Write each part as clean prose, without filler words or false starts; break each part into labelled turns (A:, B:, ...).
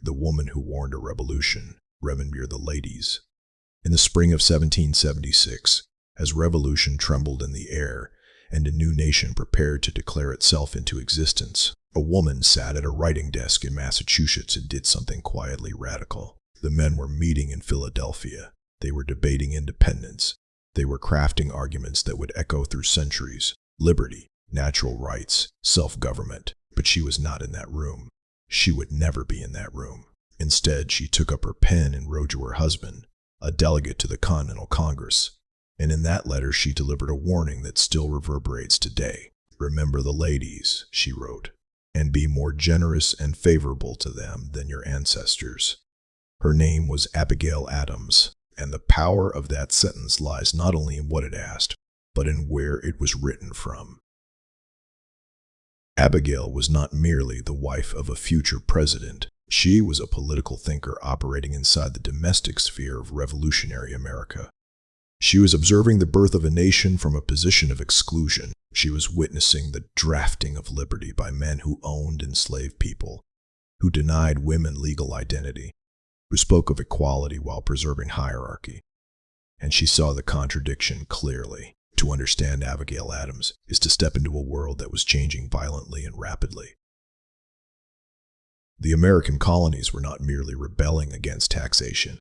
A: the woman who warned a revolution. Remember the ladies. In the spring of 1776, as revolution trembled in the air and a new nation prepared to declare itself into existence, a woman sat at a writing desk in Massachusetts and did something quietly radical. The men were meeting in Philadelphia. They were debating independence. They were crafting arguments that would echo through centuries: liberty, natural rights, self-government. But she was not in that room. She would never be in that room. Instead, she took up her pen and wrote to her husband, a delegate to the Continental Congress. And in that letter, she delivered a warning that still reverberates today. "Remember the ladies," she wrote, "and be more generous and favorable to them than your ancestors." Her name was Abigail Adams, and the power of that sentence lies not only in what it asked, but in where it was written from. Abigail was not merely the wife of a future president. She was a political thinker operating inside the domestic sphere of revolutionary America. She was observing the birth of a nation from a position of exclusion. She was witnessing the drafting of liberty by men who owned enslaved people, who denied women legal identity, who spoke of equality while preserving hierarchy. And she saw the contradiction clearly. To understand Abigail Adams is to step into a world that was changing violently and rapidly. The American colonies were not merely rebelling against taxation.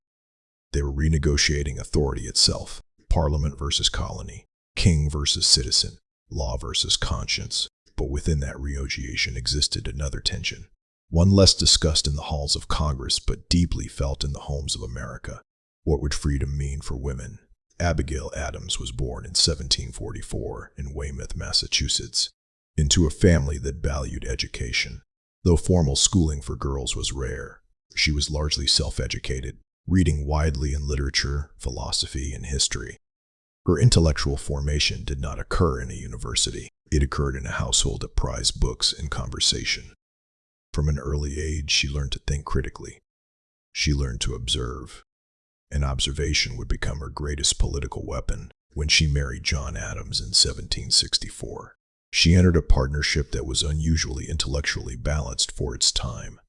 A: They were renegotiating authority itself. Parliament versus colony, king versus citizen, law versus conscience. But within that renegotiation existed another tension, one less discussed in the halls of Congress but deeply felt in the homes of America. What would freedom mean for women? Abigail Adams was born in 1744 in Weymouth, Massachusetts, into a family that valued education. Though formal schooling for girls was rare, she was largely self-educated, reading widely in literature, philosophy, and history. Her intellectual formation did not occur in a university. It occurred in a household that prized books and conversation. From an early age, she learned to think critically. She learned to observe. And observation would become her greatest political weapon when she married John Adams in 1764. She entered a partnership that was unusually intellectually balanced for its time.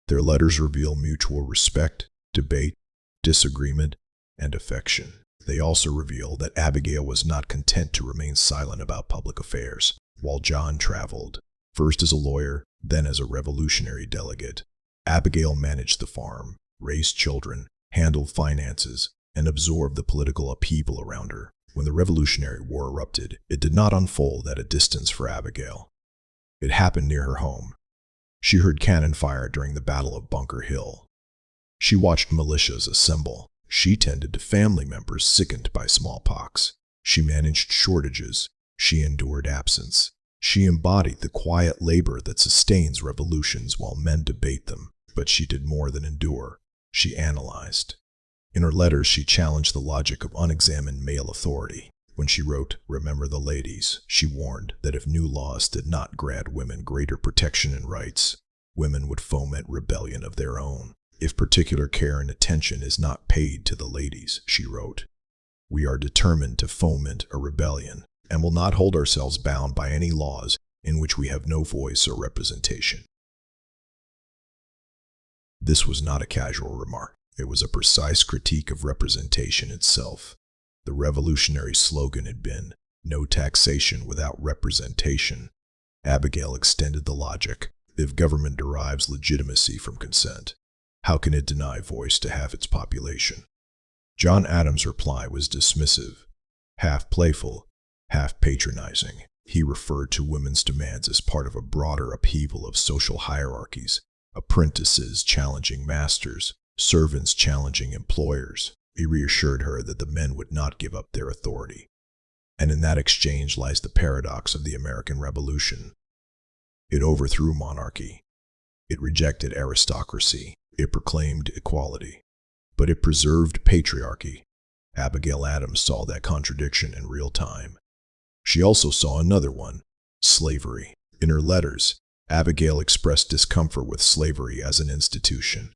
A: Their letters reveal mutual respect, debate, disagreement, and affection. They also reveal that Abigail was not content to remain silent about public affairs. While John traveled, first as a lawyer, then as a revolutionary delegate, Abigail managed the farm, raised children, handled finances, and absorbed the political upheaval around her. When the Revolutionary War erupted, it did not unfold at a distance for Abigail. It happened near her home. She heard cannon fire during the Battle of Bunker Hill. She watched militias assemble. She tended to family members sickened by smallpox. She managed shortages. She endured absence. She embodied the quiet labor that sustains revolutions while men debate them. But she did more than endure. She analyzed. In her letters, she challenged the logic of unexamined male authority. When she wrote, "Remember the ladies," she warned that if new laws did not grant women greater protection and rights, women would foment rebellion of their own. "If particular care and attention is not paid to the ladies," she wrote, "we are determined to foment a rebellion and will not hold ourselves bound by any laws in which we have no voice or representation." This was not a casual remark. It was a precise critique of representation itself. The revolutionary slogan had been, "No taxation without representation." Abigail extended the logic. If government derives legitimacy from consent, how can it deny voice to half its population? John Adams' reply was dismissive, half playful, half patronizing. He referred to women's demands as part of a broader upheaval of social hierarchies, apprentices challenging masters, servants challenging employers. He reassured her that the men would not give up their authority. And in that exchange lies the paradox of the American Revolution. It overthrew monarchy. It rejected aristocracy. It proclaimed equality. But it preserved patriarchy. Abigail Adams saw that contradiction in real time. She also saw another one, slavery. In her letters, Abigail expressed discomfort with slavery as an institution.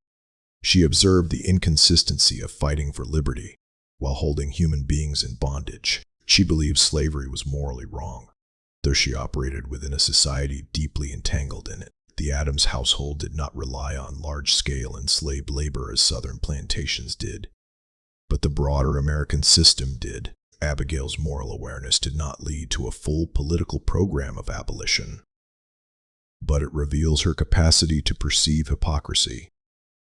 A: She observed the inconsistency of fighting for liberty while holding human beings in bondage. She believed slavery was morally wrong, though she operated within a society deeply entangled in it. The Adams household did not rely on large-scale enslaved labor as Southern plantations did, but the broader American system did. Abigail's moral awareness did not lead to a full political program of abolition, but it reveals her capacity to perceive hypocrisy,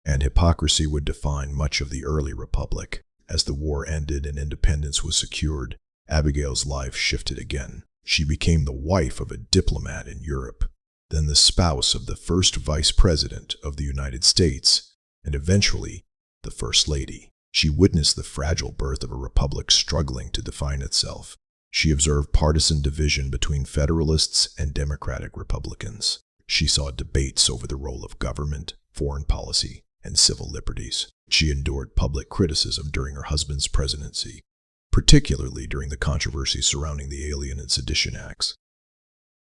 A: and hypocrisy would define much of the early republic. As the war ended and independence was secured, Abigail's life shifted again. She became the wife of a diplomat in Europe, then the spouse of the first vice president of the United States, and eventually the First Lady. She witnessed the fragile birth of a republic struggling to define itself. She observed partisan division between Federalists and Democratic Republicans. She saw debates over the role of government, foreign policy, and civil liberties. She endured public criticism during her husband's presidency, particularly during the controversy surrounding the Alien and Sedition Acts.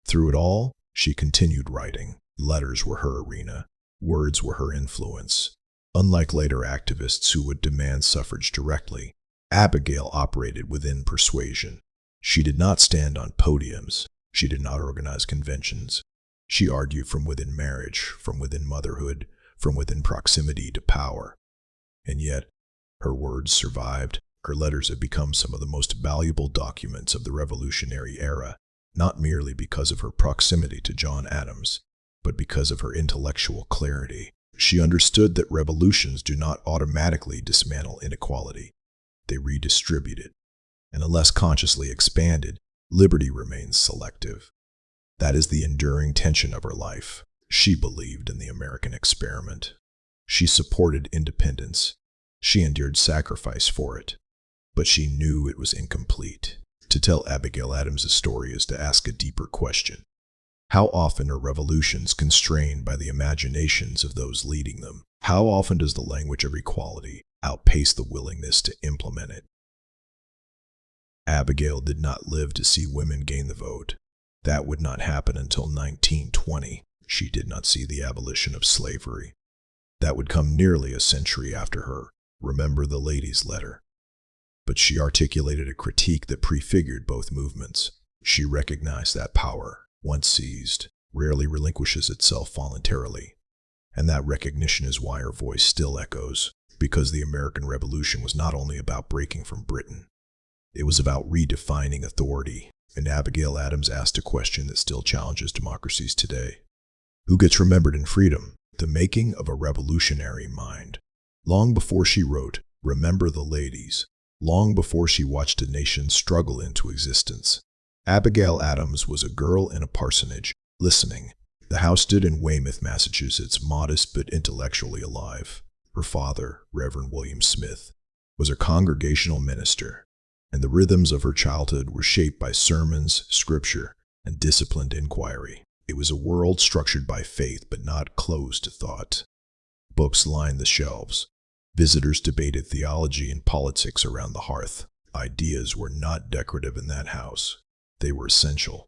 A: Through it all, she continued writing. Letters were her arena. Words were her influence. Unlike later activists who would demand suffrage directly, Abigail operated within persuasion. She did not stand on podiums. She did not organize conventions. She argued from within marriage, from within motherhood, from within proximity to power. And yet, her words survived. Her letters have become some of the most valuable documents of the Revolutionary era, not merely because of her proximity to John Adams, but because of her intellectual clarity. She understood that revolutions do not automatically dismantle inequality. They redistribute it. And unless consciously expanded, liberty remains selective. That is the enduring tension of her life. She believed in the American experiment. She supported independence. She endured sacrifice for it. But she knew it was incomplete. To tell Abigail Adams' story is to ask a deeper question. How often are revolutions constrained by the imaginations of those leading them? How often does the language of equality outpace the willingness to implement it? Abigail did not live to see women gain the vote. That would not happen until 1920. She did not see the abolition of slavery. That would come nearly a century after her. Remember the lady's letter. But she articulated a critique that prefigured both movements. She recognized that power, once seized, rarely relinquishes itself voluntarily. And that recognition is why her voice still echoes, because the American Revolution was not only about breaking from Britain. It was about redefining authority, and Abigail Adams asked a question that still challenges democracies today. Who gets remembered in freedom? The making of a revolutionary mind. Long before she wrote, "Remember the Ladies," long before she watched a nation struggle into existence, Abigail Adams was a girl in a parsonage, listening. The house stood in Weymouth, Massachusetts, modest but intellectually alive. Her father, Reverend William Smith, was a congregational minister, and the rhythms of her childhood were shaped by sermons, scripture, and disciplined inquiry. It was a world structured by faith but not closed to thought. Books lined the shelves. Visitors debated theology and politics around the hearth. Ideas were not decorative in that house. They were essential.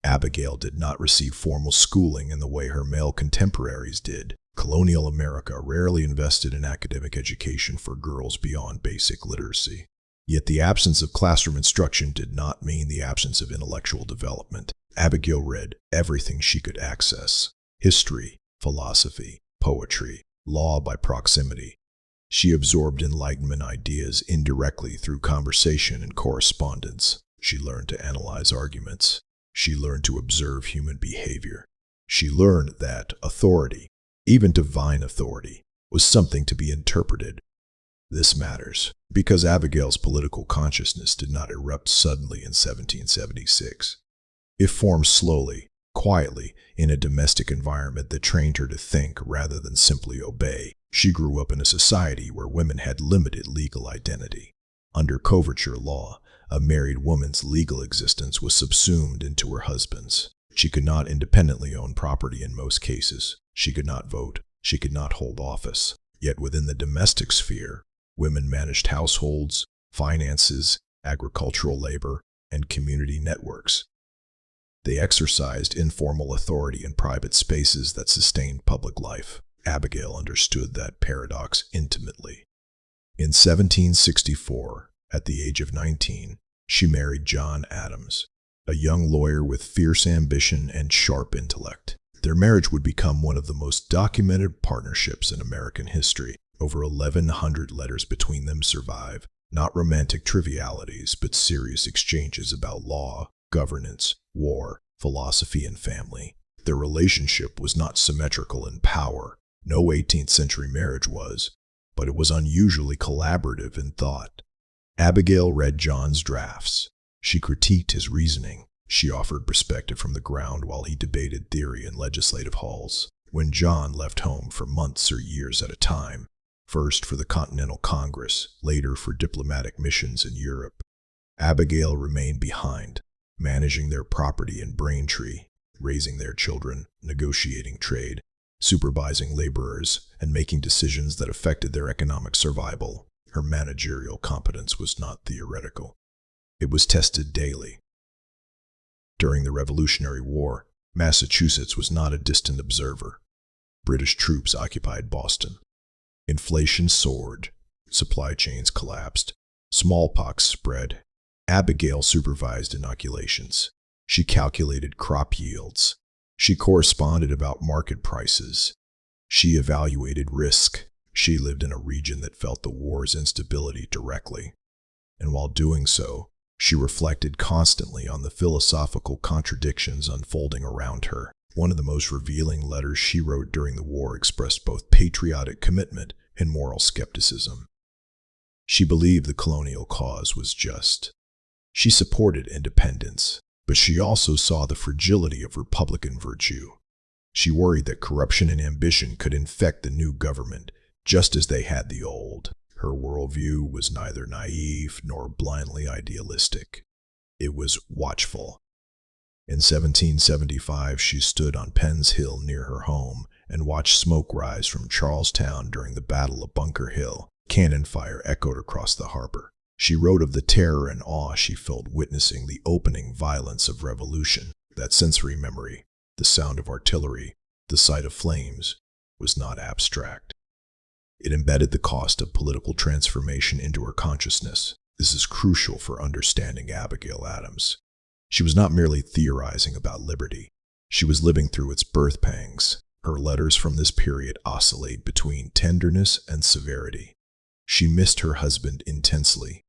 A: Abigail did not receive formal schooling in the way her male contemporaries did. Colonial America rarely invested in academic education for girls beyond basic literacy. Yet the absence of classroom instruction did not mean the absence of intellectual development. Abigail read everything she could access: history, philosophy, poetry, law by proximity. She absorbed Enlightenment ideas indirectly through conversation and correspondence. She learned to analyze arguments. She learned to observe human behavior. She learned that authority, even divine authority, was something to be interpreted. This matters because Abigail's political consciousness did not erupt suddenly in 1776. It formed slowly, quietly, in a domestic environment that trained her to think rather than simply obey. She grew up in a society where women had limited legal identity. Under coverture law, a married woman's legal existence was subsumed into her husband's. She could not independently own property in most cases. She could not vote. She could not hold office. Yet within the domestic sphere, women managed households, finances, agricultural labor, and community networks. They exercised informal authority in private spaces that sustained public life. Abigail understood that paradox intimately. In 1764, at the age of 19, she married John Adams, a young lawyer with fierce ambition and sharp intellect. Their marriage would become one of the most documented partnerships in American history. Over 1,100 letters between them survive, not romantic trivialities, but serious exchanges about law, governance, war, philosophy, and family. Their relationship was not symmetrical in power. No 18th century marriage was, but it was unusually collaborative in thought. Abigail read John's drafts. She critiqued his reasoning. She offered perspective from the ground while he debated theory in legislative halls. When John left home for months or years at a time, first for the Continental Congress, later for diplomatic missions in Europe, Abigail remained behind, managing their property in Braintree, raising their children, negotiating trade, supervising laborers, and making decisions that affected their economic survival. Her managerial competence was not theoretical. It was tested daily. During the Revolutionary War, Massachusetts was not a distant observer. British troops occupied Boston. Inflation soared. Supply chains collapsed. Smallpox spread. Abigail supervised inoculations. She calculated crop yields. She corresponded about market prices. She evaluated risk. She lived in a region that felt the war's instability directly. And while doing so, she reflected constantly on the philosophical contradictions unfolding around her. One of the most revealing letters she wrote during the war expressed both patriotic commitment and moral skepticism. She believed the colonial cause was just. She supported independence, but she also saw the fragility of Republican virtue. She worried that corruption and ambition could infect the new government, just as they had the old. Her worldview was neither naive nor blindly idealistic. It was watchful. In 1775, she stood on Penn's Hill near her home and watched smoke rise from Charlestown during the Battle of Bunker Hill. Cannon fire echoed across the harbor. She wrote of the terror and awe she felt witnessing the opening violence of revolution. That sensory memory, the sound of artillery, the sight of flames, was not abstract. It embedded the cost of political transformation into her consciousness. This is crucial for understanding Abigail Adams. She was not merely theorizing about liberty. She was living through its birth pangs. Her letters from this period oscillate between tenderness and severity. She missed her husband intensely.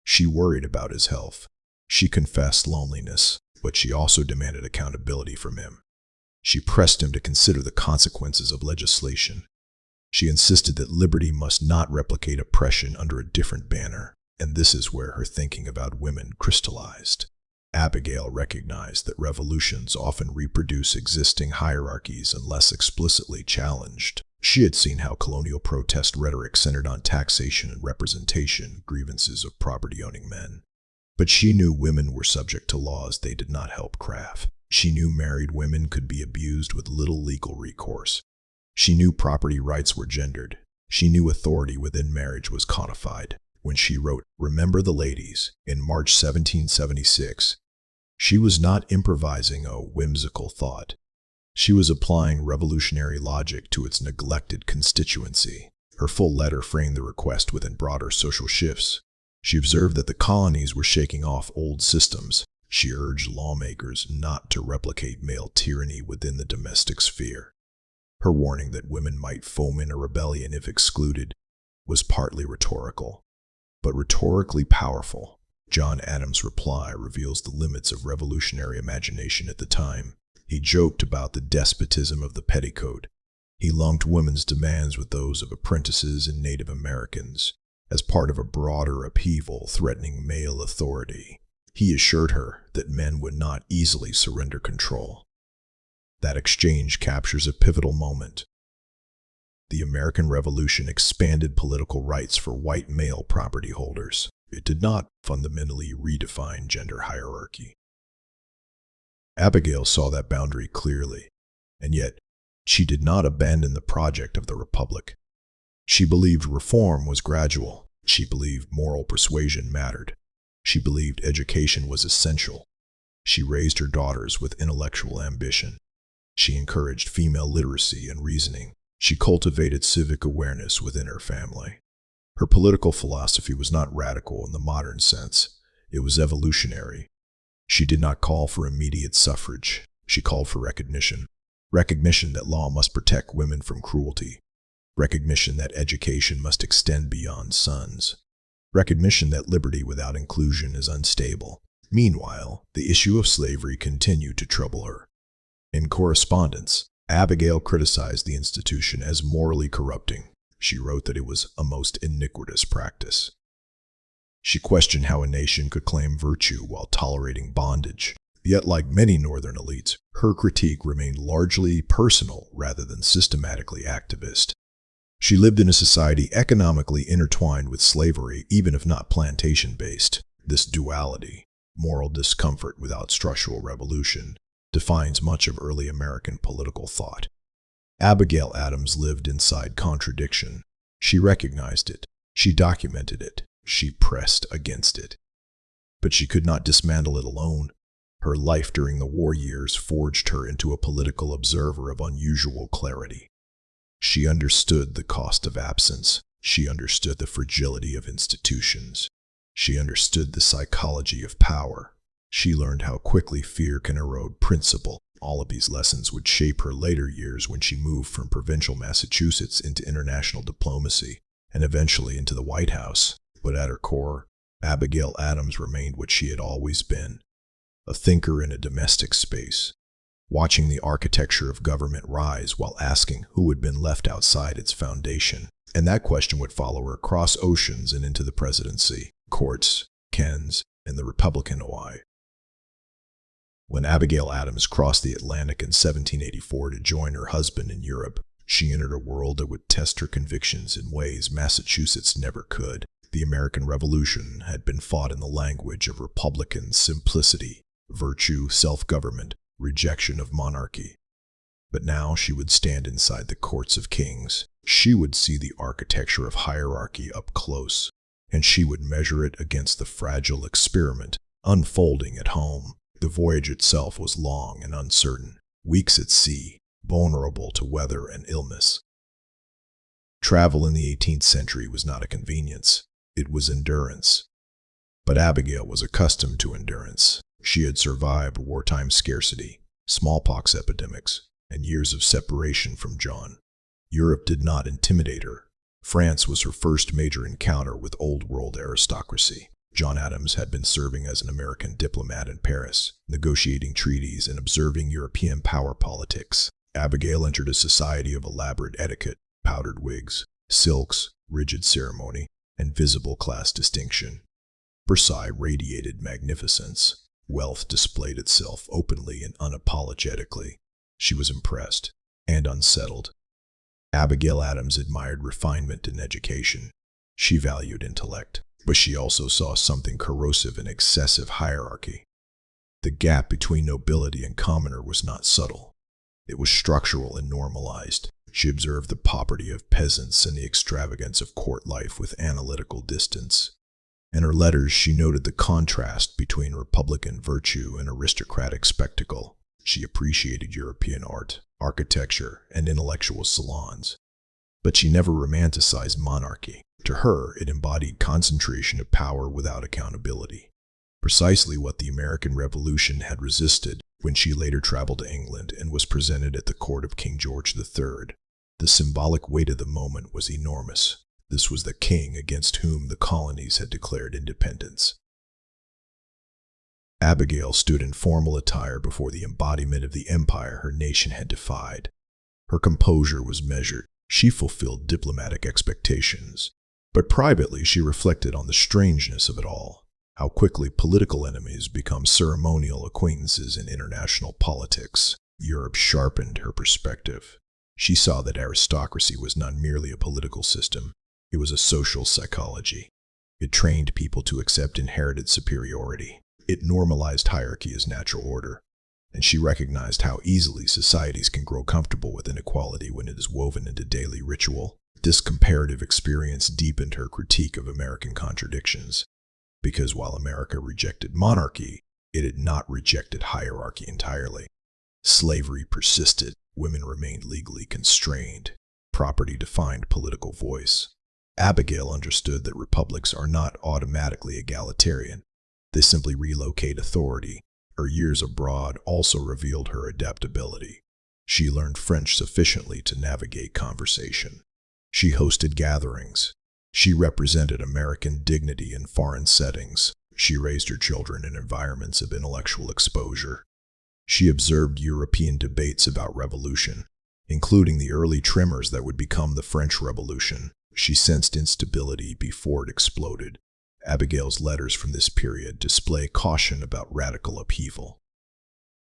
A: She worried about his health. She confessed loneliness, but she also demanded accountability from him. She pressed him to consider the consequences of legislation. She insisted that liberty must not replicate oppression under a different banner, and this is where her thinking about women crystallized. Abigail recognized that revolutions often reproduce existing hierarchies unless explicitly challenged. She had seen how colonial protest rhetoric centered on taxation and representation, grievances of property-owning men. But she knew women were subject to laws they did not help craft. She knew married women could be abused with little legal recourse. She knew property rights were gendered. She knew authority within marriage was codified. When she wrote, "Remember the Ladies," in March 1776, she was not improvising a whimsical thought. She was applying revolutionary logic to its neglected constituency. Her full letter framed the request within broader social shifts. She observed that the colonies were shaking off old systems. She urged lawmakers not to replicate male tyranny within the domestic sphere. Her warning that women might foment a rebellion if excluded was partly rhetorical, but rhetorically powerful. John Adams' reply reveals the limits of revolutionary imagination at the time. He joked about the despotism of the petticoat. He lumped women's demands with those of apprentices and Native Americans as part of a broader upheaval threatening male authority. He assured her that men would not easily surrender control. That exchange captures a pivotal moment. The American Revolution expanded political rights for white male property holders. It did not fundamentally redefine gender hierarchy. Abigail saw that boundary clearly, and yet she did not abandon the project of the Republic. She believed reform was gradual. She believed moral persuasion mattered. She believed education was essential. She raised her daughters with intellectual ambition. She encouraged female literacy and reasoning. She cultivated civic awareness within her family. Her political philosophy was not radical in the modern sense. It was evolutionary. She did not call for immediate suffrage. She called for recognition. recognition that law must protect women from cruelty, recognition that education must extend beyond sons, recognition that liberty without inclusion is unstable. Meanwhile, the issue of slavery continued to trouble her. In correspondence, Abigail criticized the institution as morally corrupting. She wrote that it was a most iniquitous practice. She questioned how a nation could claim virtue while tolerating bondage. Yet, like many Northern elites, her critique remained largely personal rather than systematically activist. She lived in a society economically intertwined with slavery, even if not plantation-based. This duality, moral discomfort without structural revolution, defines much of early American political thought. Abigail Adams lived inside contradiction. She recognized it. She documented it. She pressed against it. But she could not dismantle it alone. Her life during the war years forged her into a political observer of unusual clarity. She understood the cost of absence. She understood the fragility of institutions. She understood the psychology of power. She learned how quickly fear can erode principle. All of these lessons would shape her later years when she moved from provincial Massachusetts into international diplomacy and eventually into the White House. But at her core, Abigail Adams remained what she had always been, a thinker in a domestic space, watching the architecture of government rise while asking who had been left outside its foundation. And that question would follow her across oceans and into the presidency, courts, Kens, and the Republican Hawaii. When Abigail Adams crossed the Atlantic in 1784 to join her husband in Europe, she entered a world that would test her convictions in ways Massachusetts never could. The American Revolution had been fought in the language of Republican simplicity, virtue, self-government, rejection of monarchy. But now she would stand inside the courts of kings. She would see the architecture of hierarchy up close, and she would measure it against the fragile experiment unfolding at home. The voyage itself was long and uncertain, weeks at sea, vulnerable to weather and illness. Travel in the 18th century was not a convenience. It was endurance. But Abigail was accustomed to endurance. She had survived wartime scarcity, smallpox epidemics, and years of separation from John. Europe did not intimidate her. France was her first major encounter with old-world aristocracy. John Adams had been serving as an American diplomat in Paris, negotiating treaties and observing European power politics. Abigail entered a society of elaborate etiquette, powdered wigs, silks, rigid ceremony, and visible class distinction. Versailles radiated magnificence. Wealth displayed itself openly and unapologetically. She was impressed and unsettled. Abigail Adams admired refinement in education. She valued intellect, but she also saw something corrosive in excessive hierarchy. The gap between nobility and commoner was not subtle. It was structural and normalized. She observed the poverty of peasants and the extravagance of court life with analytical distance. In her letters, she noted the contrast between Republican virtue and aristocratic spectacle. She appreciated European art, architecture, and intellectual salons. But she never romanticized monarchy. To her, it embodied concentration of power without accountability. Precisely what the American Revolution had resisted when she later traveled to England and was presented at the court of King George III. The symbolic weight of the moment was enormous. This was the king against whom the colonies had declared independence. Abigail stood in formal attire before the embodiment of the empire her nation had defied. Her composure was measured. She fulfilled diplomatic expectations. But privately, she reflected on the strangeness of it all, how quickly political enemies become ceremonial acquaintances in international politics. Europe sharpened her perspective. She saw that aristocracy was not merely a political system. It was a social psychology. It trained people to accept inherited superiority. It normalized hierarchy as natural order. And she recognized how easily societies can grow comfortable with inequality when it is woven into daily ritual. This comparative experience deepened her critique of American contradictions. Because while America rejected monarchy, it had not rejected hierarchy entirely. Slavery persisted. Women remained legally constrained. Property defined political voice. Abigail understood that republics are not automatically egalitarian. They simply relocate authority. Her years abroad also revealed her adaptability. She learned French sufficiently to navigate conversation. She hosted gatherings. She represented American dignity in foreign settings. She raised her children in environments of intellectual exposure. She observed European debates about revolution, including the early tremors that would become the French Revolution. She sensed instability before it exploded. Abigail's letters from this period display caution about radical upheaval.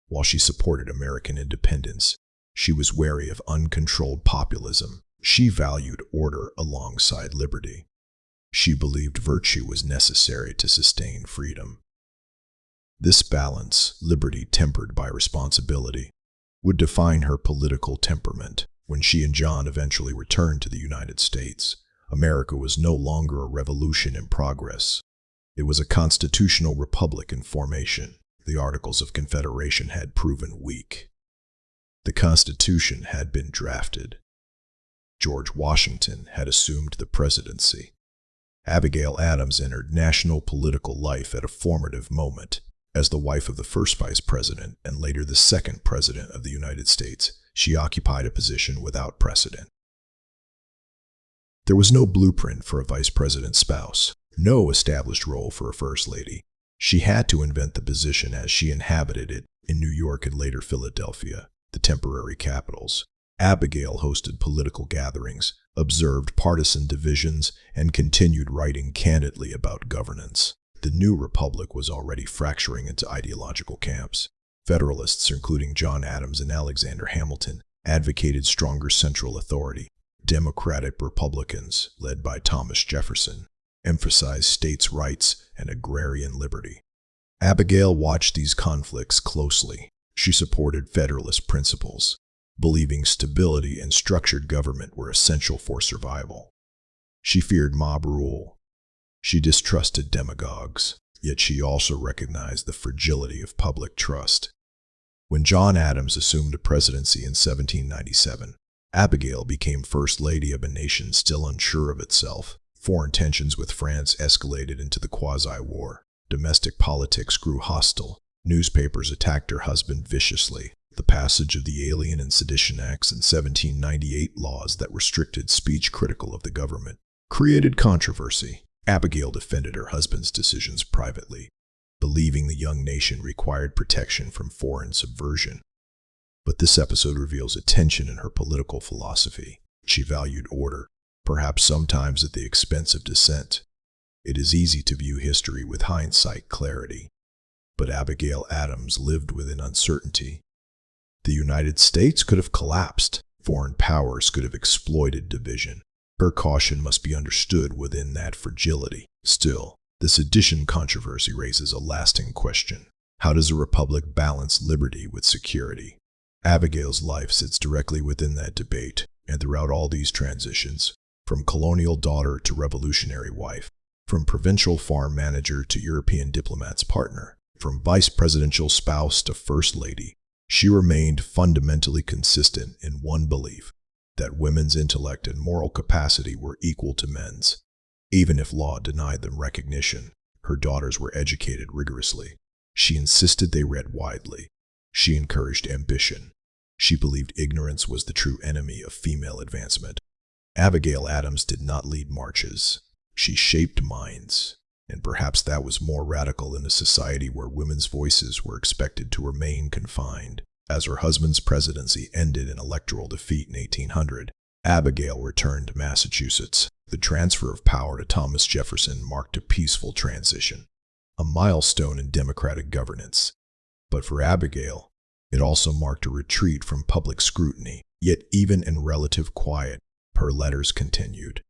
A: While she supported American independence, she was wary of uncontrolled populism. She valued order alongside liberty. She believed virtue was necessary to sustain freedom. This balance, liberty tempered by responsibility, would define her political temperament. When she and John eventually returned to the United States, America was no longer a revolution in progress. It was a constitutional republic in formation. The Articles of Confederation had proven weak. The Constitution had been drafted. George Washington had assumed the presidency. Abigail Adams entered national political life at a formative moment. As the wife of the first vice president and later the second president of the United States, she occupied a position without precedent. There was no blueprint for a vice president's spouse, no established role for a first lady. She had to invent the position as she inhabited it in New York and later Philadelphia, the temporary capitals. Abigail hosted political gatherings, observed partisan divisions, and continued writing candidly about governance. The new republic was already fracturing into ideological camps. Federalists, including John Adams and Alexander Hamilton, advocated stronger central authority. Democratic Republicans, led by Thomas Jefferson, emphasized states' rights and agrarian liberty. Abigail watched these conflicts closely. She supported Federalist principles, believing stability and structured government were essential for survival. She feared mob rule. She distrusted demagogues, yet she also recognized the fragility of public trust. When John Adams assumed the presidency in 1797, Abigail became First Lady of a nation still unsure of itself. Foreign tensions with France escalated into the quasi-war. Domestic politics grew hostile. Newspapers attacked her husband viciously. The passage of the Alien and Sedition Acts and 1798 laws that restricted speech critical of the government created controversy. Abigail defended her husband's decisions privately, believing the young nation required protection from foreign subversion. But this episode reveals a tension in her political philosophy. She valued order, perhaps sometimes at the expense of dissent. It is easy to view history with hindsight clarity, but Abigail Adams lived within uncertainty. The United States could have collapsed. Foreign powers could have exploited division. Her caution must be understood within that fragility. Still, the sedition controversy raises a lasting question. How does a republic balance liberty with security? Abigail's life sits directly within that debate, and throughout all these transitions, from colonial daughter to revolutionary wife, from provincial farm manager to European diplomat's partner, from vice presidential spouse to first lady, she remained fundamentally consistent in one belief, that women's intellect and moral capacity were equal to men's. Even if law denied them recognition, her daughters were educated rigorously. She insisted they read widely. She encouraged ambition. She believed ignorance was the true enemy of female advancement. Abigail Adams did not lead marches. She shaped minds, and perhaps that was more radical in a society where women's voices were expected to remain confined. As her husband's presidency ended in electoral defeat in 1800, Abigail returned to Massachusetts. The transfer of power to Thomas Jefferson marked a peaceful transition, a milestone in democratic governance. But for Abigail, it also marked a retreat from public scrutiny. Yet even in relative quiet, her letters continued.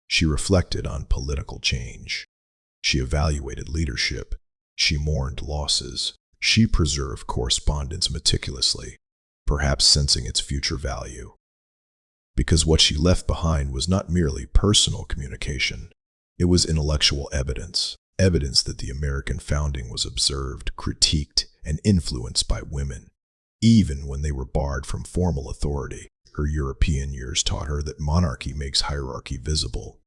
A: She reflected on political change. She evaluated leadership. She mourned losses. She preserved correspondence meticulously, perhaps sensing its future value. Because what she left behind was not merely personal communication, it was intellectual evidence, evidence that the American founding was observed, critiqued, and influenced by women, even when they were barred from formal authority. Her European years taught her that monarchy makes hierarchy visible.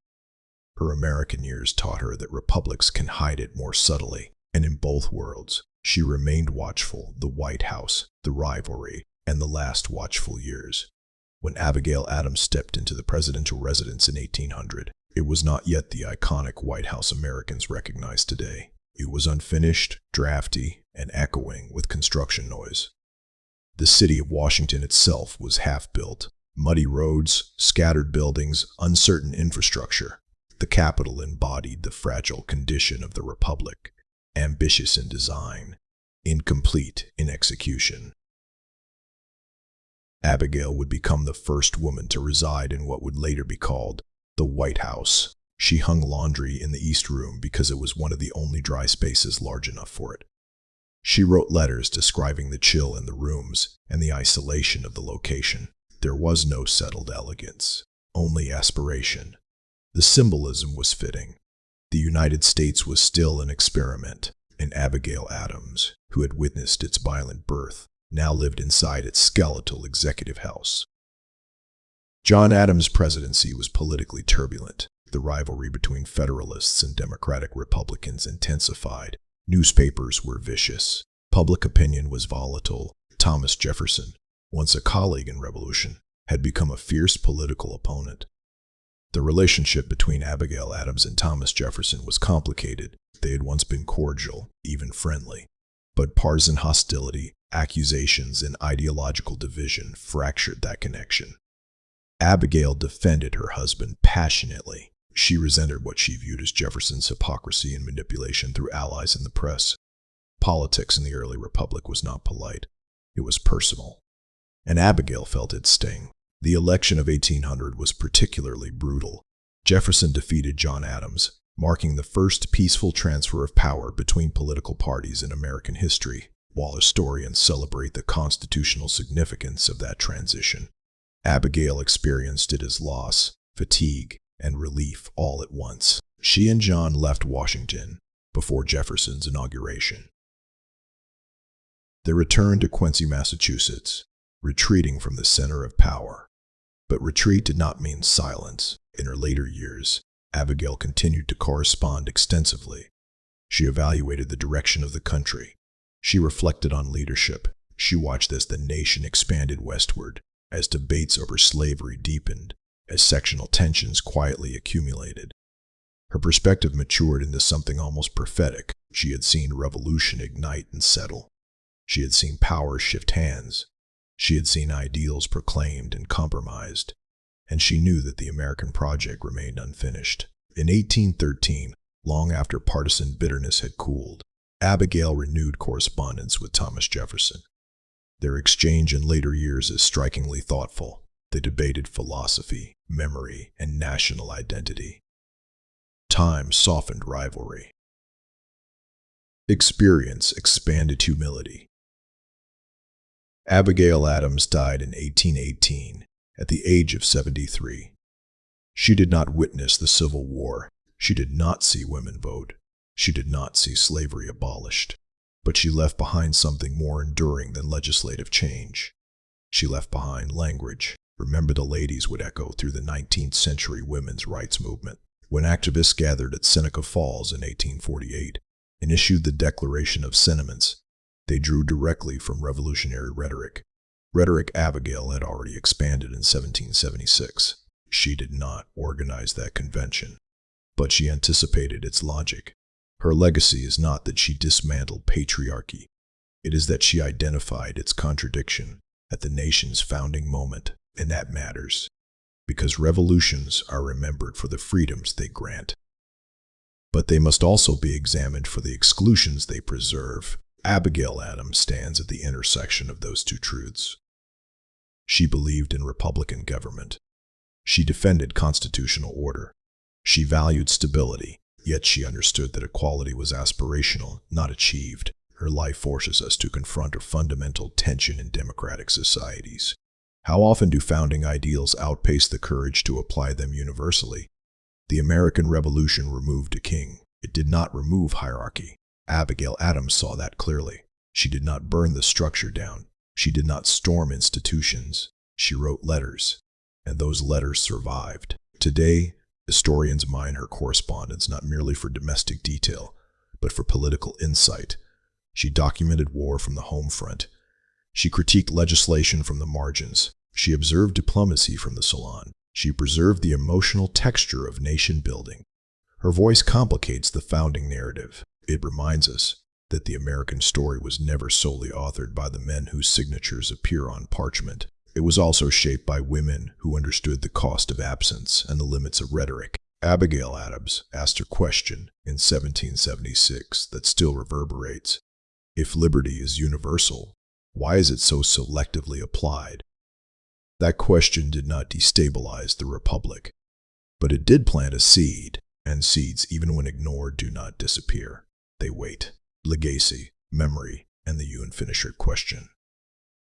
A: Her American years taught her that republics can hide it more subtly, and in both worlds, she remained watchful. The White House, the rivalry, and the last watchful years. When Abigail Adams stepped into the presidential residence in 1800, it was not yet the iconic White House Americans recognize today. It was unfinished, drafty, and echoing with construction noise. The city of Washington itself was half-built. Muddy roads, scattered buildings, uncertain infrastructure. The capital embodied the fragile condition of the republic, ambitious in design, incomplete in execution. Abigail would become the first woman to reside in what would later be called the White House. She hung laundry in the East Room because it was one of the only dry spaces large enough for it. She wrote letters describing the chill in the rooms and the isolation of the location. There was no settled elegance, only aspiration. The symbolism was fitting. The United States was still an experiment, and Abigail Adams, who had witnessed its violent birth, now lived inside its skeletal executive house. John Adams' presidency was politically turbulent. The rivalry between Federalists and Democratic Republicans intensified. Newspapers were vicious. Public opinion was volatile. Thomas Jefferson, once a colleague in Revolution, had become a fierce political opponent. The relationship between Abigail Adams and Thomas Jefferson was complicated. They had once been cordial, even friendly. But partisan hostility, accusations, and ideological division fractured that connection. Abigail defended her husband passionately. She resented what she viewed as Jefferson's hypocrisy and manipulation through allies in the press. Politics in the early republic was not polite. It was personal. And Abigail felt its sting. The election of 1800 was particularly brutal. Jefferson defeated John Adams, marking the first peaceful transfer of power between political parties in American history, while historians celebrate the constitutional significance of that transition. Abigail experienced it as loss, fatigue, and relief all at once. She and John left Washington before Jefferson's inauguration. They returned to Quincy, Massachusetts, retreating from the center of power. But retreat did not mean silence. In her later years, Abigail continued to correspond extensively. She evaluated the direction of the country. She reflected on leadership. She watched as the nation expanded westward, as debates over slavery deepened, as sectional tensions quietly accumulated. Her perspective matured into something almost prophetic. She had seen revolution ignite and settle. She had seen power shift hands. She had seen ideals proclaimed and compromised. And she knew that the American project remained unfinished. In 1813, long after partisan bitterness had cooled, Abigail renewed correspondence with Thomas Jefferson. Their exchange in later years is strikingly thoughtful. They debated philosophy, memory, and national identity. Time softened rivalry. Experience expanded humility. Abigail Adams died in 1818 at the age of 73. She did not witness the Civil War. She did not see women vote. She did not see slavery abolished. But she left behind something more enduring than legislative change. She left behind language. Remember the ladies would echo through the 19th century women's rights movement. When activists gathered at Seneca Falls in 1848 and issued the Declaration of Sentiments, they drew directly from revolutionary rhetoric. Rhetoric Abigail had already expanded in 1776. She did not organize that convention, but she anticipated its logic. Her legacy is not that she dismantled patriarchy. It is that she identified its contradiction at the nation's founding moment, and that matters, because revolutions are remembered for the freedoms they grant. But they must also be examined for the exclusions they preserve. Abigail Adams stands at the intersection of those two truths. She believed in republican government. She defended constitutional order. She valued stability, yet she understood that equality was aspirational, not achieved. Her life forces us to confront a fundamental tension in democratic societies. How often do founding ideals outpace the courage to apply them universally? The American Revolution removed a king. It did not remove hierarchy. Abigail Adams saw that clearly. She did not burn the structure down. She did not storm institutions. She wrote letters, and those letters survived. Today, historians mine her correspondence not merely for domestic detail, but for political insight. She documented war from the home front. She critiqued legislation from the margins. She observed diplomacy from the salon. She preserved the emotional texture of nation building. Her voice complicates the founding narrative. It reminds us that the American story was never solely authored by the men whose signatures appear on parchment. It was also shaped by women who understood the cost of absence and the limits of rhetoric. Abigail Adams asked her question in 1776 that still reverberates. If liberty is universal, why is it so selectively applied? That question did not destabilize the Republic, but it did plant a seed, and seeds, even when ignored, do not disappear. They wait. Legacy, memory, and the unfinished question.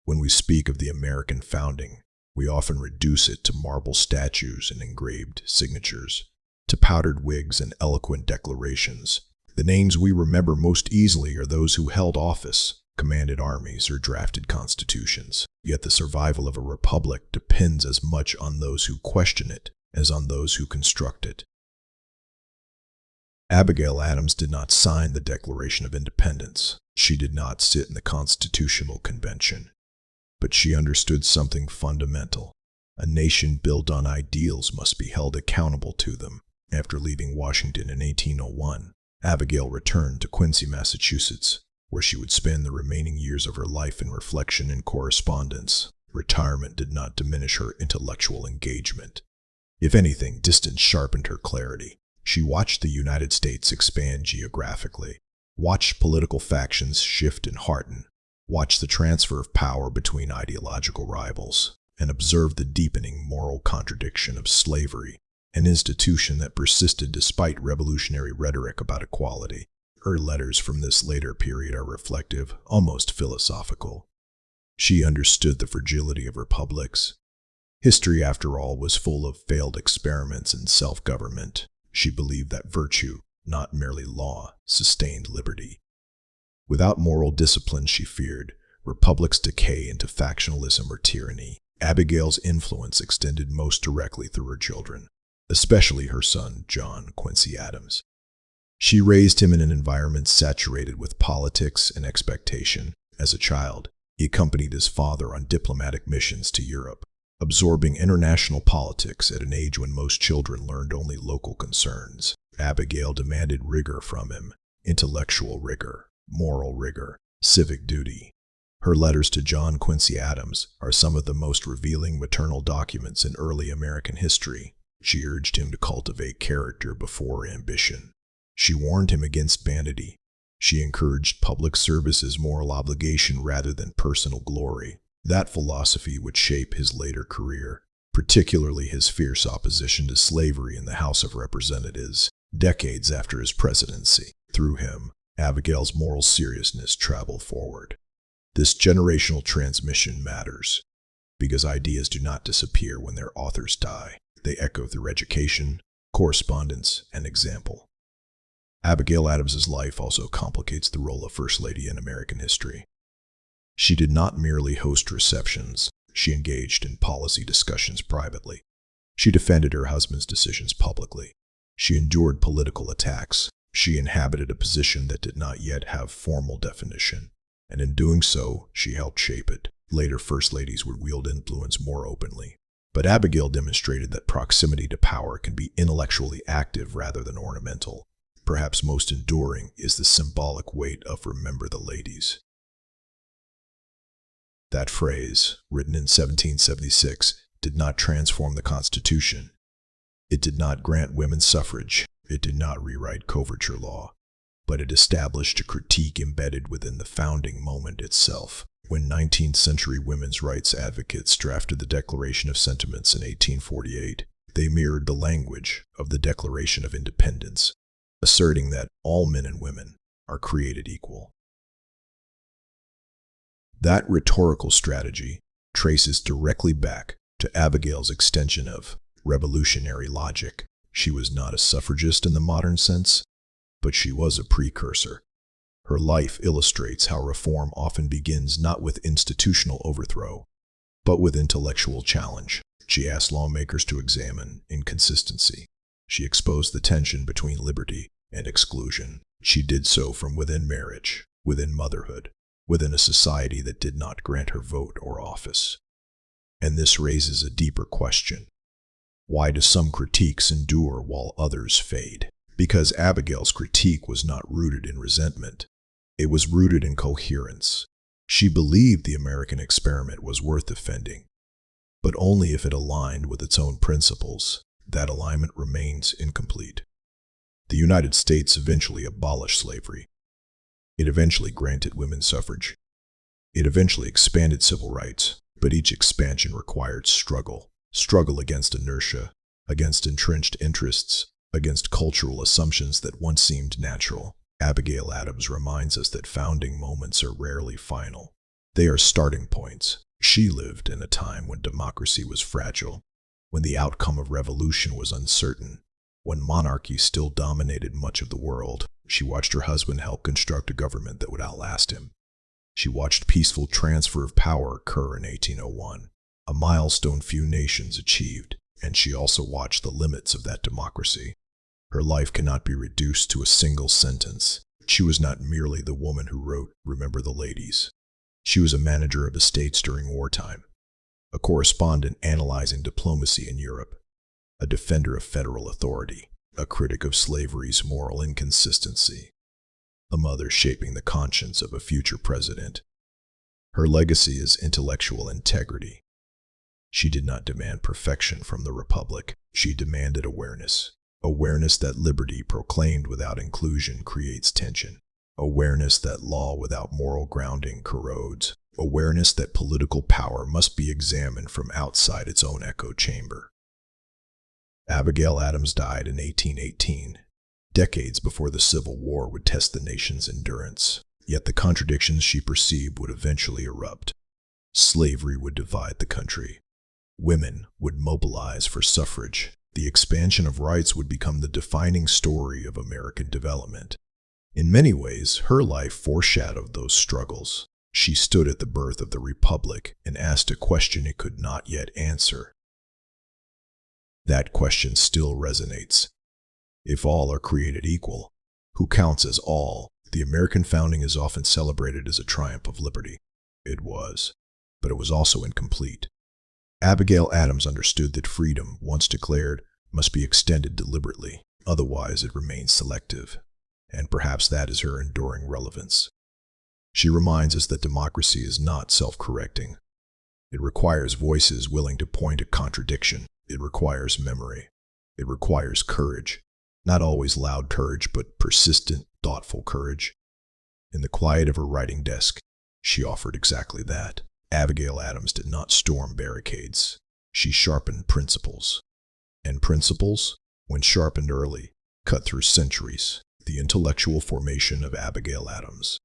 A: When we speak of the American founding, we often reduce it to marble statues and engraved signatures, to powdered wigs and eloquent declarations. The names we remember most easily are those who held office, commanded armies, or drafted constitutions. Yet the survival of a republic depends as much on those who question it as on those who construct it. Abigail Adams did not sign the Declaration of Independence. She did not sit in the Constitutional Convention. But she understood something fundamental. A nation built on ideals must be held accountable to them. After leaving Washington in 1801, Abigail returned to Quincy, Massachusetts, where she would spend the remaining years of her life in reflection and correspondence. Retirement did not diminish her intellectual engagement. If anything, distance sharpened her clarity. She watched the United States expand geographically, watched political factions shift and harden, watched the transfer of power between ideological rivals, and observed the deepening moral contradiction of slavery, an institution that persisted despite revolutionary rhetoric about equality. Her letters from this later period are reflective, almost philosophical. She understood the fragility of republics. History, after all, was full of failed experiments in self-government. She believed that virtue, not merely law, sustained liberty. Without moral discipline, she feared, republics decay into factionalism or tyranny. Abigail's influence extended most directly through her children, especially her son, John Quincy Adams. She raised him in an environment saturated with politics and expectation. As a child, he accompanied his father on diplomatic missions to Europe, absorbing international politics at an age when most children learned only local concerns. Abigail demanded rigor from him, intellectual rigor, moral rigor, civic duty. Her letters to John Quincy Adams are some of the most revealing maternal documents in early American history. She urged him to cultivate character before ambition. She warned him against vanity. She encouraged public service as moral obligation rather than personal glory. That philosophy would shape his later career, particularly his fierce opposition to slavery in the House of Representatives, decades after his presidency. Through him, Abigail's moral seriousness traveled forward. This generational transmission matters, because ideas do not disappear when their authors die. They echo through education, correspondence, and example. Abigail Adams's life also complicates the role of First Lady in American history. She did not merely host receptions, she engaged in policy discussions privately. She defended her husband's decisions publicly. She endured political attacks. She inhabited a position that did not yet have formal definition, and in doing so, she helped shape it. Later First Ladies would wield influence more openly. But Abigail demonstrated that proximity to power can be intellectually active rather than ornamental. Perhaps most enduring is the symbolic weight of "Remember the Ladies." That phrase, written in 1776, did not transform the Constitution. It did not grant women's suffrage. It did not rewrite coverture law. But it established a critique embedded within the founding moment itself. When 19th century women's rights advocates drafted the Declaration of Sentiments in 1848, they mirrored the language of the Declaration of Independence, asserting that all men and women are created equal. That rhetorical strategy traces directly back to Abigail's extension of revolutionary logic. She was not a suffragist in the modern sense, but she was a precursor. Her life illustrates how reform often begins not with institutional overthrow, but with intellectual challenge. She asked lawmakers to examine inconsistency. She exposed the tension between liberty and exclusion. She did so from within marriage, within motherhood, within a society that did not grant her vote or office. And this raises a deeper question. Why do some critiques endure while others fade? Because Abigail's critique was not rooted in resentment. It was rooted in coherence. She believed the American experiment was worth defending, but only if it aligned with its own principles. That alignment remains incomplete. The United States eventually abolished slavery. It eventually granted women's suffrage. It eventually expanded civil rights, but each expansion required struggle. Struggle against inertia, against entrenched interests, against cultural assumptions that once seemed natural. Abigail Adams reminds us that founding moments are rarely final. They are starting points. She lived in a time when democracy was fragile, when the outcome of revolution was uncertain, when monarchy still dominated much of the world. She watched her husband help construct a government that would outlast him. She watched peaceful transfer of power occur in 1801, a milestone few nations achieved, and she also watched the limits of that democracy. Her life cannot be reduced to a single sentence. She was not merely the woman who wrote "Remember the Ladies." She was a manager of estates during wartime, a correspondent analyzing diplomacy in Europe, a defender of federal authority, a critic of slavery's moral inconsistency, a mother shaping the conscience of a future president. Her legacy is intellectual integrity. She did not demand perfection from the Republic. She demanded awareness. Awareness that liberty proclaimed without inclusion creates tension. Awareness that law without moral grounding corrodes. Awareness that political power must be examined from outside its own echo chamber. Abigail Adams died in 1818, decades before the Civil War would test the nation's endurance. Yet the contradictions she perceived would eventually erupt. Slavery would divide the country. Women would mobilize for suffrage. The expansion of rights would become the defining story of American development. In many ways, her life foreshadowed those struggles. She stood at the birth of the Republic and asked a question it could not yet answer. That question still resonates. If all are created equal, who counts as all? The American founding is often celebrated as a triumph of liberty. It was, but it was also incomplete. Abigail Adams understood that freedom, once declared, must be extended deliberately, otherwise it remains selective. And perhaps that is her enduring relevance. She reminds us that democracy is not self-correcting. It requires voices willing to point at contradiction. It requires memory. It requires courage. Not always loud courage, but persistent, thoughtful courage. In the quiet of her writing desk, she offered exactly that. Abigail Adams did not storm barricades. She sharpened principles. And principles, when sharpened early, cut through centuries. The intellectual formation of Abigail Adams.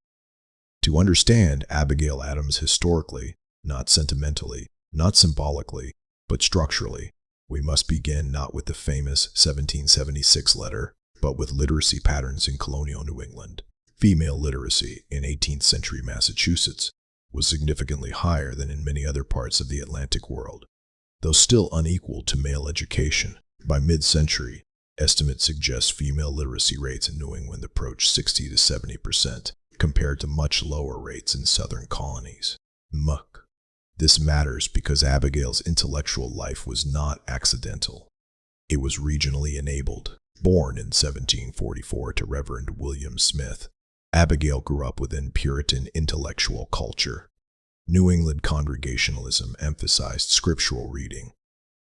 A: To understand Abigail Adams historically, not sentimentally, not symbolically, but structurally, we must begin not with the famous 1776 letter, but with literacy patterns in colonial New England. Female literacy in 18th century Massachusetts was significantly higher than in many other parts of the Atlantic world. Though still unequal to male education, by mid-century, estimates suggest female literacy rates in New England approach 60 to 70%, compared to much lower rates in southern colonies. This matters because Abigail's intellectual life was not accidental. It was regionally enabled. Born in 1744 to Reverend William Smith, Abigail grew up within Puritan intellectual culture. New England Congregationalism emphasized scriptural reading.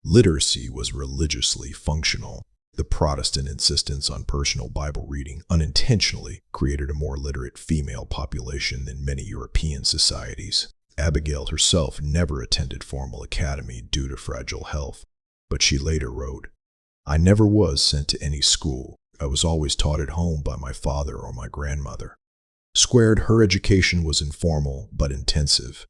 A: Literacy was religiously functional. The Protestant insistence on personal Bible reading unintentionally created a more literate female population than many European societies. Abigail herself never attended formal academy due to fragile health, but she later wrote, "I never was sent to any school. I was always taught at home by my father or my grandmother." Squared, her education was informal but intensive.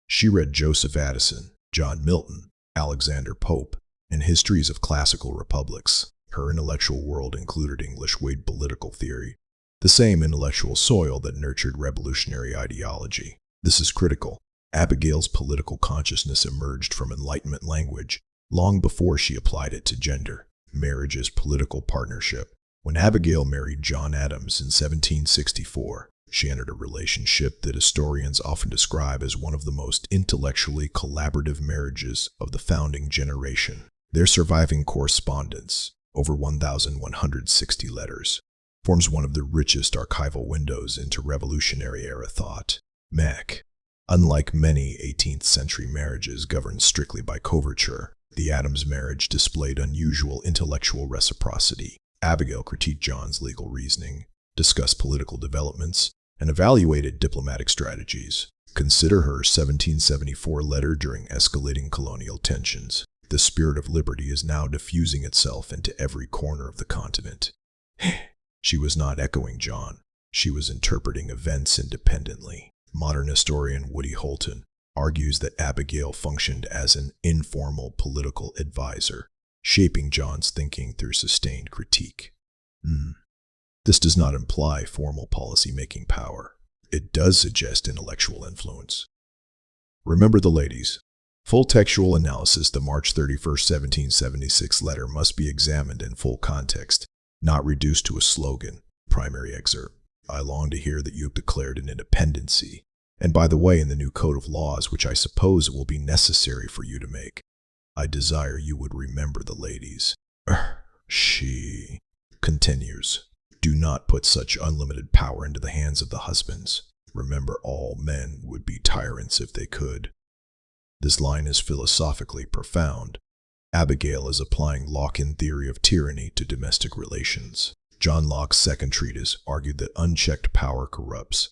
A: She read Joseph Addison, John Milton, Alexander Pope, and histories of classical republics. Her intellectual world included English-weight political theory, the same intellectual soil that nurtured revolutionary ideology. This is critical. Abigail's political consciousness emerged from Enlightenment language long before she applied it to gender. Marriage as political partnership. When Abigail married John Adams in 1764, She entered a relationship that historians often describe as one of the most intellectually collaborative marriages of the founding generation. Their surviving correspondence, over 1,160 letters, forms one of the richest archival windows into Revolutionary-era thought. Mech. Unlike many 18th century marriages governed strictly by coverture, the Adams marriage displayed unusual intellectual reciprocity. Abigail critiqued John's legal reasoning, discussed political developments, and evaluated diplomatic strategies. Consider her 1774 letter during escalating colonial tensions. The spirit of liberty is now diffusing itself into every corner of the continent. She was not echoing John. She was interpreting events independently. Modern historian Woody Holton argues that Abigail functioned as an informal political advisor, shaping John's thinking through sustained critique. This does not imply formal policy-making power. It does suggest intellectual influence. Remember the ladies. Full textual analysis. The March 31, 1776 letter must be examined in full context, not reduced to a slogan. Primary excerpt. I long to hear that you have declared an independency. And by the way, in the new code of laws, which I suppose it will be necessary for you to make, I desire you would remember the ladies. She continues. Do not put such unlimited power into the hands of the husbands. Remember, all men would be tyrants if they could. This line is philosophically profound. Abigail is applying Lockean theory of tyranny to domestic relations. John Locke's second treatise argued that unchecked power corrupts.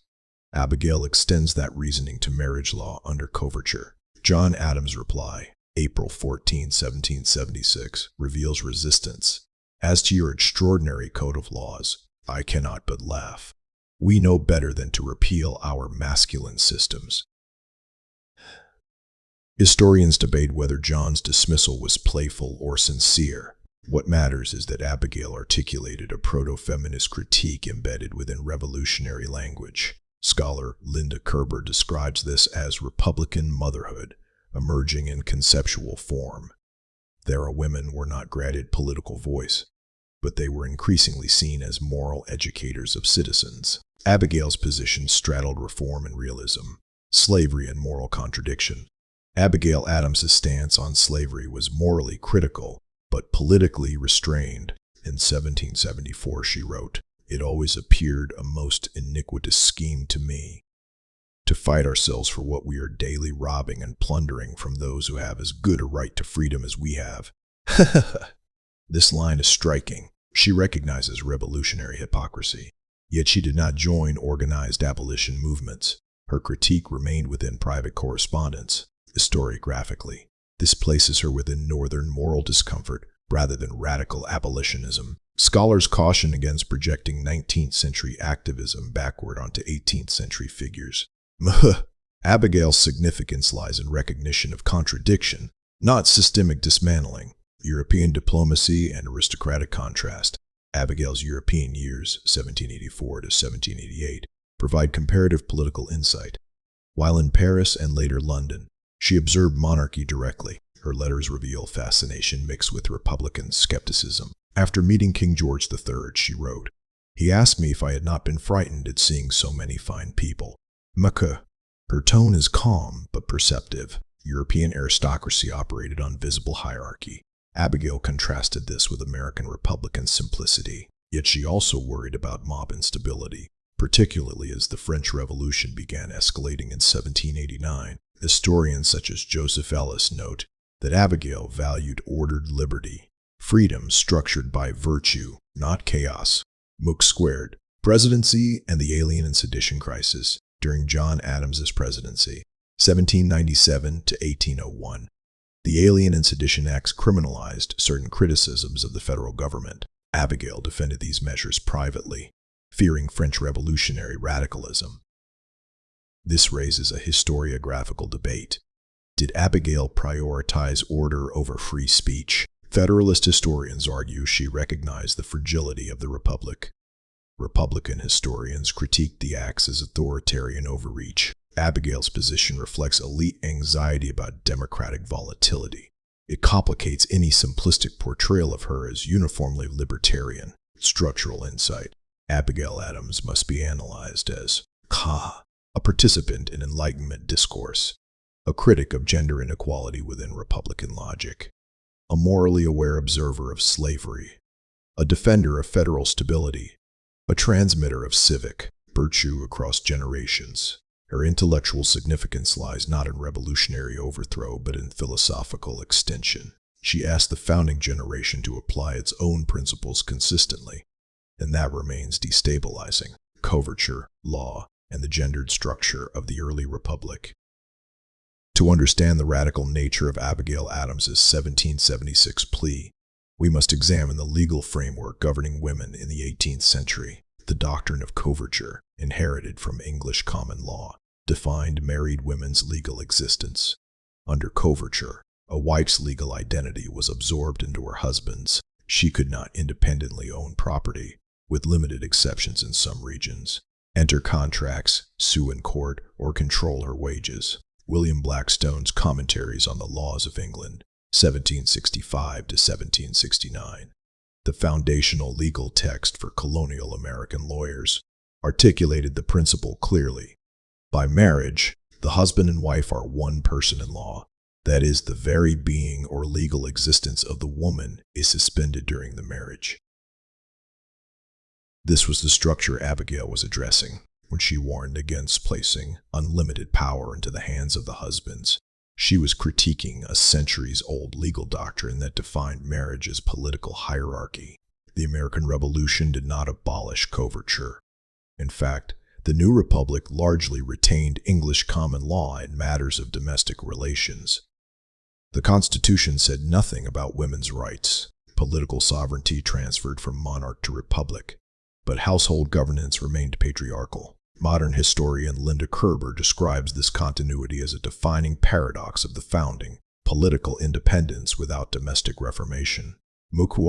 A: Abigail extends that reasoning to marriage law under coverture. John Adams' reply, April 14, 1776, reveals resistance. As to your extraordinary code of laws, I cannot but laugh. We know better than to repeal our masculine systems. Historians debate whether John's dismissal was playful or sincere. What matters is that Abigail articulated a proto-feminist critique embedded within revolutionary language. Scholar Linda Kerber describes this as Republican motherhood, emerging in conceptual form. Their women were not granted political voice, but they were increasingly seen as moral educators of citizens. Abigail's position straddled reform and realism, slavery and moral contradiction. Abigail Adams' stance on slavery was morally critical, but politically restrained. In 1774, she wrote, "It always appeared a most iniquitous scheme to me to fight ourselves for what we are daily robbing and plundering from those who have as good a right to freedom as we have." This line is striking. She recognizes revolutionary hypocrisy, yet she did not join organized abolition movements. Her critique remained within private correspondence. Historiographically, this places her within northern moral discomfort rather than radical abolitionism. Scholars caution against projecting 19th century activism backward onto 18th century figures. Abigail's significance lies in recognition of contradiction, not systemic dismantling. European diplomacy and aristocratic contrast. Abigail's European years, 1784 to 1788, provide comparative political insight. While in Paris and later London, she observed monarchy directly. Her letters reveal fascination mixed with Republican skepticism. After meeting King George III, she wrote, "He asked me if I had not been frightened at seeing so many fine people." Her tone is calm but perceptive. European aristocracy operated on visible hierarchy. Abigail contrasted this with American Republican simplicity. Yet she also worried about mob instability, particularly as the French Revolution began escalating in 1789. Historians such as Joseph Ellis note that Abigail valued ordered liberty, freedom structured by virtue, not chaos. Mook squared. Presidency and the Alien and Sedition Crisis during John Adams's presidency, 1797 to 1801. The Alien and Sedition Acts criminalized certain criticisms of the federal government. Abigail defended these measures privately, fearing French revolutionary radicalism. This raises a historiographical debate. Did Abigail prioritize order over free speech? Federalist historians argue she recognized the fragility of the Republic. Republican historians critiqued the acts as authoritarian overreach. Abigail's position reflects elite anxiety about democratic volatility. It complicates any simplistic portrayal of her as uniformly libertarian. Structural insight. Abigail Adams must be analyzed as Ka, a participant in Enlightenment discourse, a critic of gender inequality within Republican logic, a morally aware observer of slavery, a defender of federal stability, a transmitter of civic virtue across generations. Her intellectual significance lies not in revolutionary overthrow but in philosophical extension. She asked the founding generation to apply its own principles consistently, and that remains destabilizing. Coverture, law, and the gendered structure of the early republic. To understand the radical nature of Abigail Adams's 1776 plea, we must examine the legal framework governing women in the 18th century. The doctrine of coverture, inherited from English common law, defined married women's legal existence. Under coverture, a wife's legal identity was absorbed into her husband's. She could not independently own property, with limited exceptions in some regions, enter contracts, sue in court, or control her wages. William Blackstone's Commentaries on the Laws of England, 1765 to 1769, the foundational legal text for colonial American lawyers, articulated the principle clearly. By marriage, the husband and wife are one person in law. That is, the very being or legal existence of the woman is suspended during the marriage. This was the structure Abigail was addressing when she warned against placing unlimited power into the hands of the husbands. She was critiquing a centuries-old legal doctrine that defined marriage as political hierarchy. The American Revolution did not abolish coverture. In fact, the new republic largely retained English common law in matters of domestic relations. The Constitution said nothing about women's rights. Political sovereignty transferred from monarch to republic, but household governance remained patriarchal. Modern historian Linda Kerber describes this continuity as a defining paradox of the founding: political independence without domestic reformation.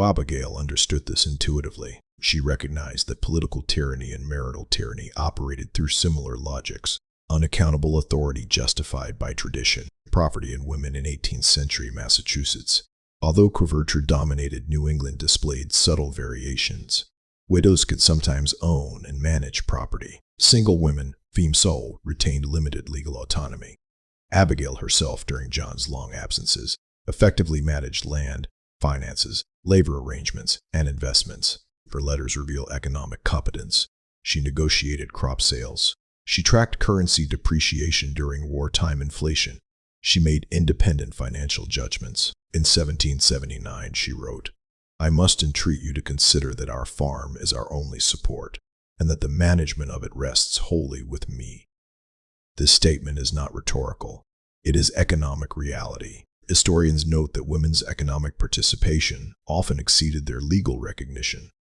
A: Abigail understood this intuitively. She recognized that political tyranny and marital tyranny operated through similar logics: unaccountable authority justified by tradition. Property in women in 18th century Massachusetts. Although coverture dominated New England, displayed subtle variations. Widows could sometimes own and manage property. Single women, femme sole, retained limited legal autonomy. Abigail herself, during John's long absences, effectively managed land, finances, labor arrangements, and investments. Her letters reveal economic competence. She negotiated crop sales. She tracked currency depreciation during wartime inflation. She made independent financial judgments. In 1779, she wrote, "I must entreat you to consider that our farm is our only support, and that the management of it rests wholly with me." This statement is not rhetorical. It is economic reality. Historians note that women's economic participation often exceeded their legal recognition.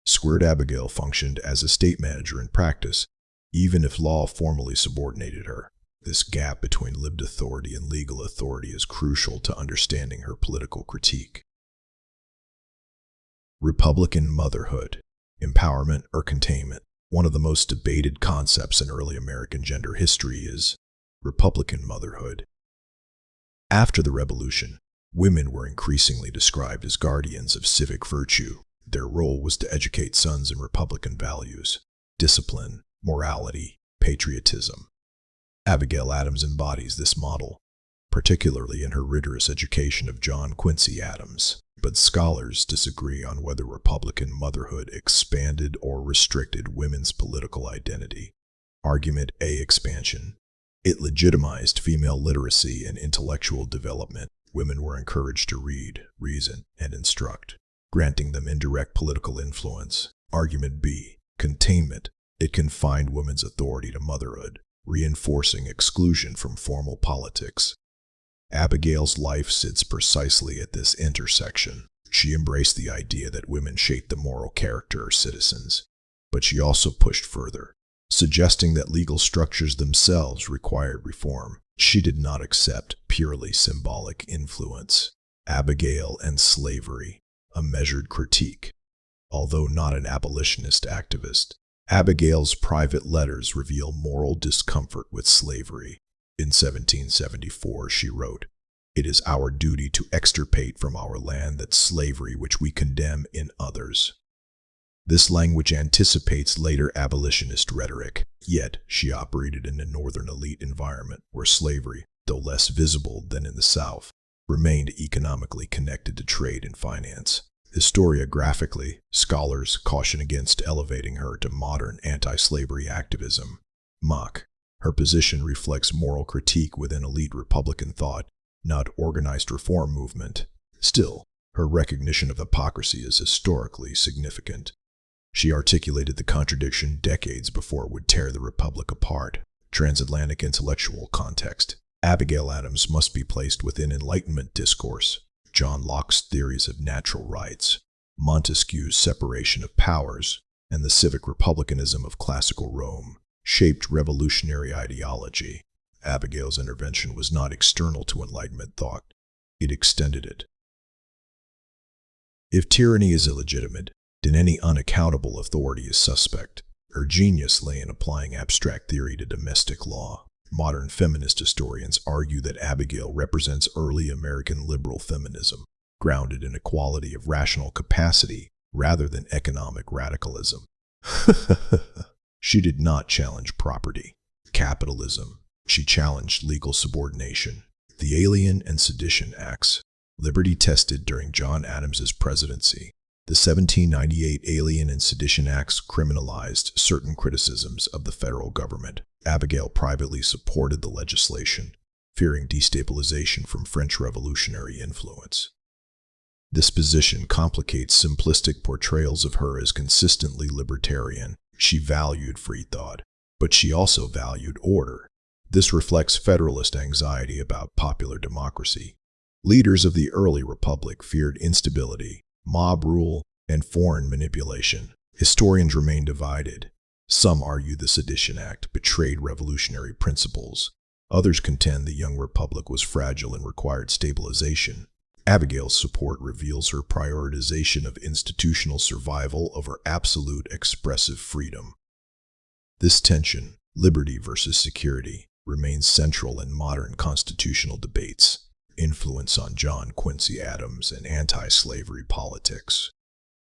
A: Squirt Abigail functioned as a state manager in practice, even if law formally subordinated her. This gap between lived authority and legal authority is crucial to understanding her political critique. Republican motherhood, empowerment or containment. One of the most debated concepts in early American gender history is Republican motherhood. After the Revolution, women were increasingly described as guardians of civic virtue. Their role was to educate sons in Republican values: discipline, morality, patriotism. Abigail Adams embodies this model, particularly in her rigorous education of John Quincy Adams. But scholars disagree on whether Republican motherhood expanded or restricted women's political identity. Argument A: expansion. It legitimized female literacy and intellectual development. Women were encouraged to read, reason, and instruct, granting them indirect political influence. Argument B: containment. It confined women's authority to motherhood, reinforcing exclusion from formal politics. Abigail's life sits precisely at this intersection. She embraced the idea that women shape the moral character of citizens, but she also pushed further, suggesting that legal structures themselves required reform. She did not accept purely symbolic influence. Abigail and slavery, a measured critique. Although not an abolitionist activist, Abigail's private letters reveal moral discomfort with slavery. In 1774, she wrote, "It is our duty to extirpate from our land that slavery which we condemn in others." This language anticipates later abolitionist rhetoric, yet she operated in a northern elite environment where slavery, though less visible than in the South, remained economically connected to trade and finance. Historiographically, scholars caution against elevating her to modern anti-slavery activism. Mock. Her position reflects moral critique within elite Republican thought, not organized reform movement. Still, her recognition of hypocrisy is historically significant. She articulated the contradiction decades before it would tear the Republic apart. Transatlantic intellectual context. Abigail Adams must be placed within Enlightenment discourse. John Locke's theories of natural rights, Montesquieu's separation of powers, and the civic republicanism of classical Rome shaped revolutionary ideology. Abigail's intervention was not external to Enlightenment thought. It extended it. If tyranny is illegitimate, then any unaccountable authority is suspect. Her genius lay in applying abstract theory to domestic law. Modern feminist historians argue that Abigail represents early American liberal feminism, grounded in a quality of rational capacity rather than economic radicalism. She did not challenge property, capitalism. She challenged legal subordination. The Alien and Sedition Acts, liberty tested during John Adams's presidency. The 1798 Alien and Sedition Acts criminalized certain criticisms of the federal government. Abigail privately supported the legislation, fearing destabilization from French revolutionary influence. This position complicates simplistic portrayals of her as consistently libertarian. She valued free thought, but she also valued order. This reflects Federalist anxiety about popular democracy. Leaders of the early republic feared instability, mob rule, and foreign manipulation. Historians remain divided. Some argue the Sedition Act betrayed revolutionary principles. Others contend the young republic was fragile and required stabilization. Abigail's support reveals her prioritization of institutional survival over absolute expressive freedom. This tension, liberty versus security, remains central in modern constitutional debates. Influence on John Quincy Adams and anti-slavery politics.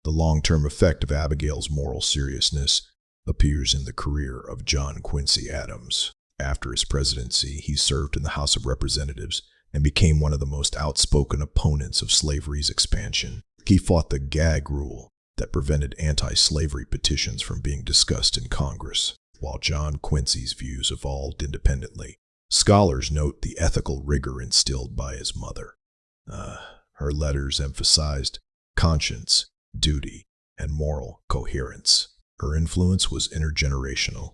A: The long-term effect of Abigail's moral seriousness appears in the career of John Quincy Adams. After his presidency, he served in the House of Representatives and became one of the most outspoken opponents of slavery's expansion. He fought the gag rule that prevented anti-slavery petitions from being discussed in Congress, while John Quincy's views evolved independently. Scholars note the ethical rigor instilled by his mother. Her letters emphasized conscience, duty, and moral coherence. Her influence was intergenerational.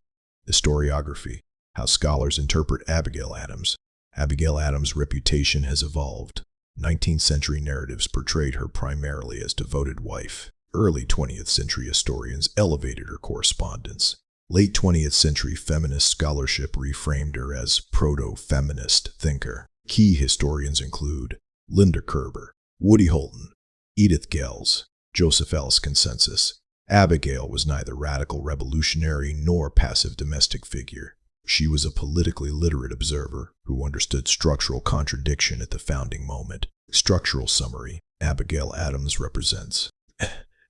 A: Historiography, how scholars interpret Abigail Adams. Abigail Adams' reputation has evolved. 19th century narratives portrayed her primarily as devoted wife. Early 20th century historians elevated her correspondence. Late 20th century feminist scholarship reframed her as proto-feminist thinker. Key historians include Linda Kerber, Woody Holton, Edith Gels, Joseph Ellis Consensus. Abigail was neither radical revolutionary nor passive domestic figure. She was a politically literate observer who understood structural contradiction at the founding moment. Structural summary: Abigail Adams represents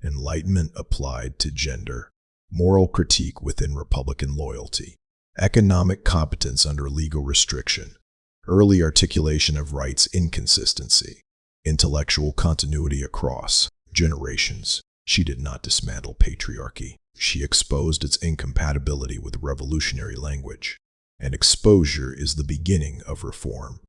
A: Enlightenment applied to gender, moral critique within Republican loyalty, economic competence under legal restriction, early articulation of rights inconsistency, intellectual continuity across generations. She did not dismantle patriarchy. She exposed its incompatibility with revolutionary language. And exposure is the beginning of reform.